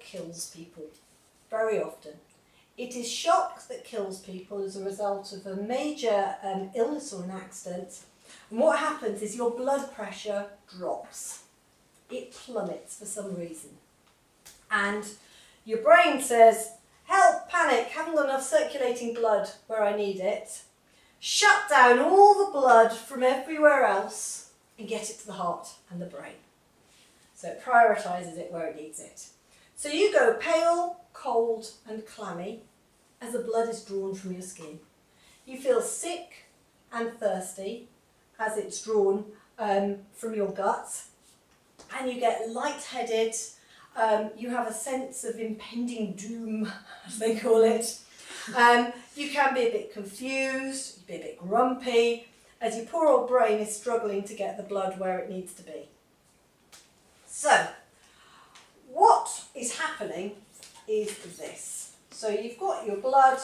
kills people, very often. It is shock that kills people as a result of a major illness or an accident. And what happens is your blood pressure drops. It plummets for some reason. And your brain says, help, panic, haven't got enough circulating blood where I need it. Shut down all the blood from everywhere else and get it to the heart and the brain. So it prioritises it where it needs it. So you go pale, cold and clammy as the blood is drawn from your skin. You feel sick and thirsty as it's drawn from your gut, and you get lightheaded. You have a sense of impending doom, as they call it. You can be a bit confused, you be a bit grumpy, as your poor old brain is struggling to get the blood where it needs to be. So, what is happening is this. So you've got your blood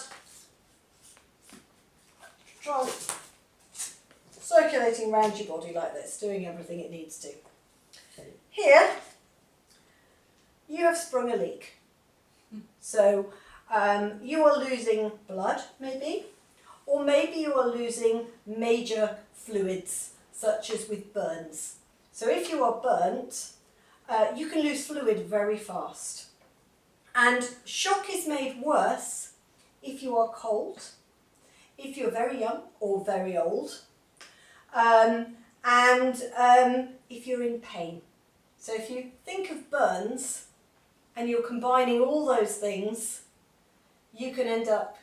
circulating around your body like this, doing everything it needs to. Here, you have sprung a leak. So you are losing blood, maybe, or maybe you are losing major fluids, such as with burns. So if you are burnt, you can lose fluid very fast. And shock is made worse if you are cold, if you're very young or very old, and if you're in pain. So if you think of burns and you're combining all those things, you can end up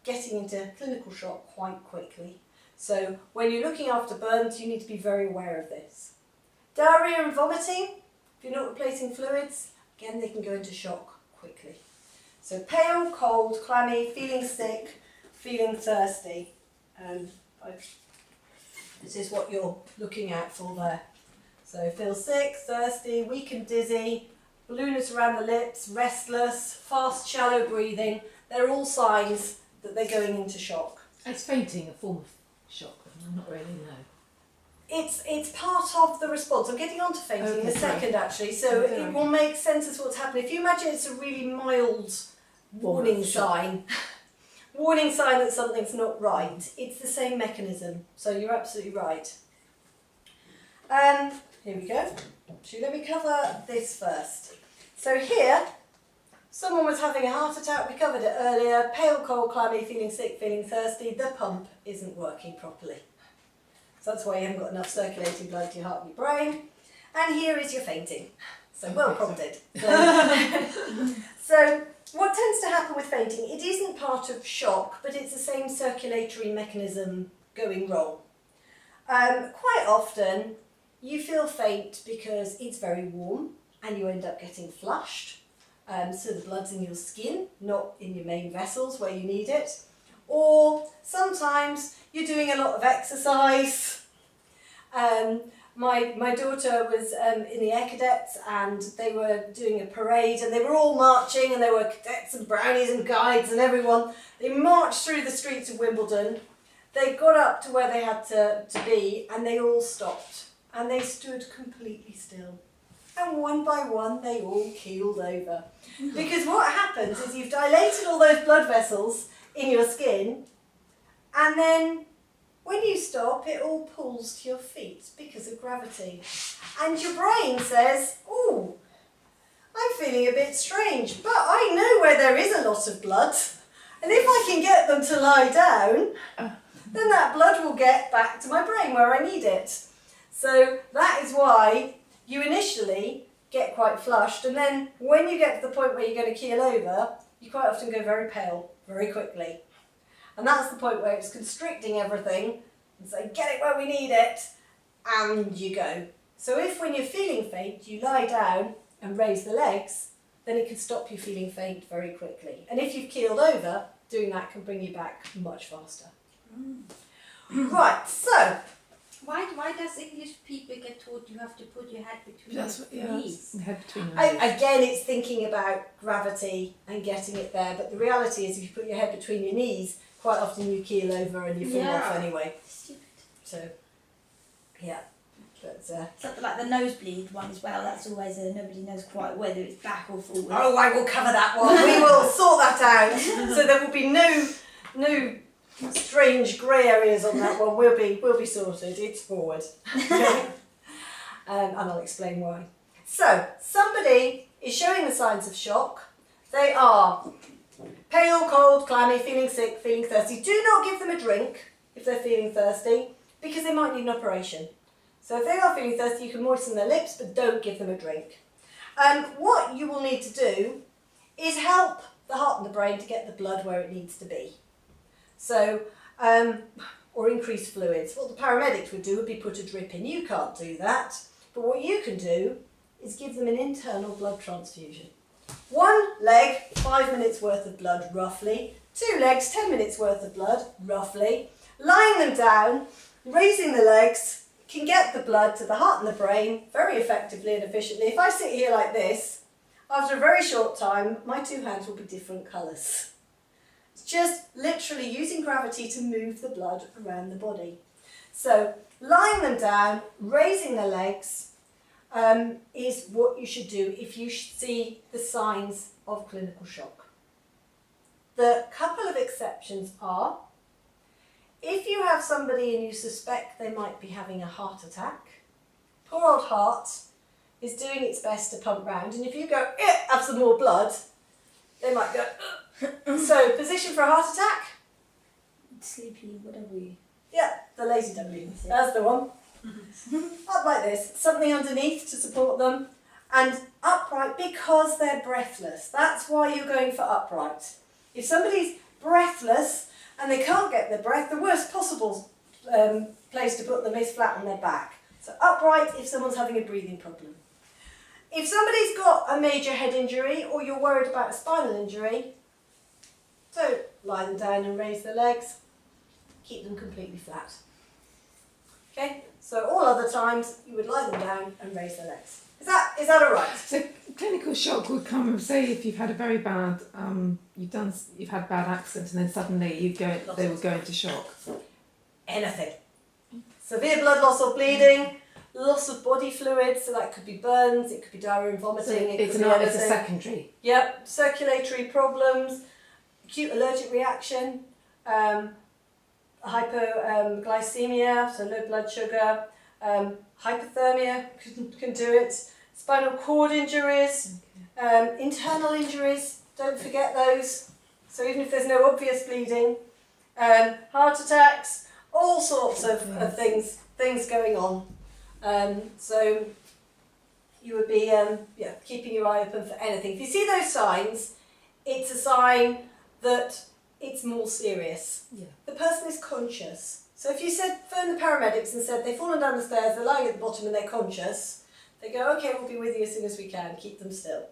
getting into clinical shock quite quickly. So when you're looking after burns, you need to be very aware of this. Diarrhea and vomiting, if you're not replacing fluids, again they can go into shock quickly. So pale, cold, clammy, feeling sick, feeling thirsty. This is what you're looking out for there. So feel sick, thirsty, weak and dizzy, blueness around the lips, restless, fast, shallow breathing. They're all signs that they're going into shock. Is fainting a form of shock? I'm not really, no. It's part of the response. I'm getting on to fainting in a second actually, so it will make sense as to what's happening. If you imagine it's a really mild warning sign, warning sign that something's not right, it's the same mechanism, so you're absolutely right. Here we go. So let me cover this first. So here, someone was having a heart attack, we covered it earlier, pale, cold, clammy, feeling sick, feeling thirsty, the pump isn't working properly. So that's why you haven't got enough circulating blood to your heart and your brain. And here is your fainting. So well prompted. So what tends to happen with fainting, it isn't part of shock, but it's the same circulatory mechanism going wrong. Quite often you feel faint because it's very warm and you end up getting flushed. So the blood's in your skin, not in your main vessels where you need it. Or sometimes you're doing a lot of exercise. My daughter was in the Air Cadets and they were doing a parade and they were all marching and there were cadets and brownies and guides and everyone. They marched through the streets of Wimbledon. They got up to where they had to be and they all stopped and they stood completely still. And one by one they all keeled over. Because what happens is you've dilated all those blood vessels in your skin, and then when you stop it all pulls to your feet because of gravity. And your brain says, oh, I'm feeling a bit strange, but I know where there is a lot of blood, and if I can get them to lie down, then that blood will get back to my brain where I need it. So that is why you initially get quite flushed, and then when you get to the point where you're going to keel over, you quite often go very pale very quickly. And that's the point where it's constricting everything and saying, get it where we need it, and you go. So if when you're feeling faint, you lie down and raise the legs, then it can stop you feeling faint very quickly. And if you've keeled over, doing that can bring you back much faster. Right, so why does English people get told you have to put your head between your knees? Head between your knees. Again, it's thinking about gravity and getting it there, but the reality is if you put your head between your knees, quite often you keel over and you fall off anyway. Stupid. So, yeah. But, Something like the nosebleed one as well, that's always nobody knows quite whether it's back or forward. oh, I will cover that one. We will sort that out. So there will be no strange grey areas on that one. We'll be sorted. It's forward. And I'll explain why. So, somebody is showing the signs of shock. They are pale, cold, clammy, feeling sick, feeling thirsty. Do not give them a drink if they're feeling thirsty, because they might need an operation. So if they are feeling thirsty, you can moisten their lips, but don't give them a drink. What you will need to do is help the heart and the brain to get the blood where it needs to be. So, or increase fluids. What the paramedics would do would be put a drip in. You can't do that. But what you can do is give them an internal blood transfusion. One leg, 5 minutes worth of blood, roughly. 2 legs, 10 minutes worth of blood, roughly. Lying them down, raising the legs, can get the blood to the heart and the brain very effectively and efficiently. If I sit here like this, after a very short time, my 2 hands will be different colours. It's just literally using gravity to move the blood around the body. So, lying them down, raising the legs, is what you should do if you see the signs of clinical shock. The couple of exceptions are, if you have somebody and you suspect they might be having a heart attack, poor old heart is doing its best to pump round, and if you go, have some more blood, they might go, So, position for a heart attack? Sleepy, whatever you... Yeah, the lazy W. That's the one. Up like this, something underneath to support them, and upright because they're breathless. That's why you're going for upright. If somebody's breathless and they can't get their breath, the worst possible place to put them is flat on their back. So upright if someone's having a breathing problem. If somebody's got a major head injury or you're worried about a spinal injury, so lie them down and raise their legs, keep them completely flat. Okay, so all other times you would lie them down and raise their legs. Is that all right? So clinical shock would come, say, if you've had a very bad, you've had a bad accident, and then suddenly they will go into shock. Anything. Severe blood loss or bleeding, loss of body fluids, so that could be burns, it could be diarrhea and vomiting, It's a secondary. Yep, circulatory problems, acute allergic reaction, hypoglycemia, so low blood sugar, hypothermia can do it, spinal cord injuries, internal injuries, don't forget those, so even if there's no obvious bleeding, heart attacks, all sorts of things going on. So you would be keeping your eye open for anything. If you see those signs, it's a sign that it's more serious. Yeah. The person is conscious. So if you phoned the paramedics and said they've fallen down the stairs, they're lying at the bottom and they're conscious, they go, okay, we'll be with you as soon as we can, keep them still.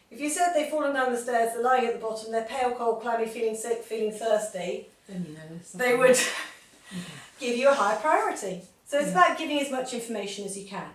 If you said they've fallen down the stairs, they're lying at the bottom, they're pale, cold, clammy, feeling sick, feeling thirsty, Then you know they would give you a higher priority. So it's about giving as much information as you can.